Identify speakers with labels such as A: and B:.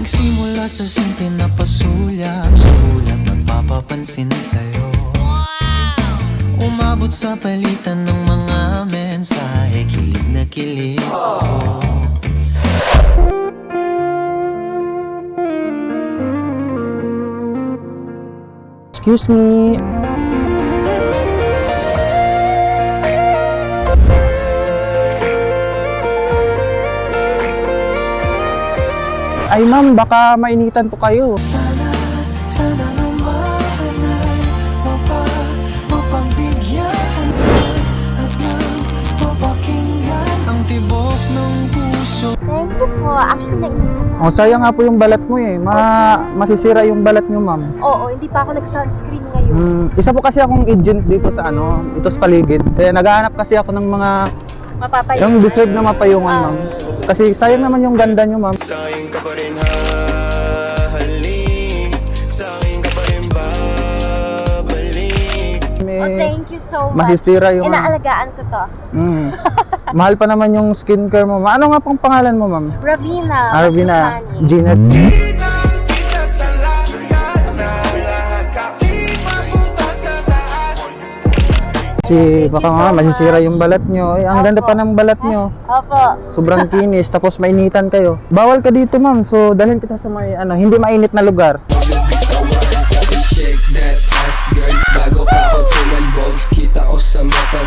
A: Nagsimula sa simple na pasulyap, sa ulat nagpapapansin sa'yo. Umabot sa palitan ng mga mensahe, kilig na kilig ako.
B: Excuse me. Ay ma'am, baka mainitan po kayo.
A: Sana naman ay mapagbigyan at mapakinggan ang tibok ng puso.
C: Thank you po. Actually, naisip ko.
B: Oh, sayang nga po yung balat mo eh. Masisira yung balat nyo ma'am.
C: Oo, hindi pa ako nag-sunscreen ngayon.
B: Isa po kasi akong agent dito sa ito sa paligid. Kaya naghahanap kasi ako ng mga
C: Mapapayungan.
B: yung deserve na mapayungan ma'am. Kasi sayang naman yung ganda nyo ma'am.
A: Sa'kin ka pa rin hahalik, sa'kin ka pa rin babalik.
C: Oh, thank you so much.
B: Masisira yung
C: Inaalagaan ko to.
B: Mahal pa naman yung skincare mo. Ano nga pong pangalan mo ma'am?
C: Ravina.
B: Arvina
C: Masani.
B: Gina.
A: Kita sa lahat na lahat kapit mapunta sa taas.
B: Kasi baka nga masisira yung balat nyo. Ang ganda pa ng balat nyo.
C: Opo.
B: Sobrang kinis, tapos mainitan kayo. Bawal ka dito ma'am, so dalhin kita sa may hindi mainit na lugar.
D: Shake that ass girl, bago pa ako tumalbog, kita ko sa mata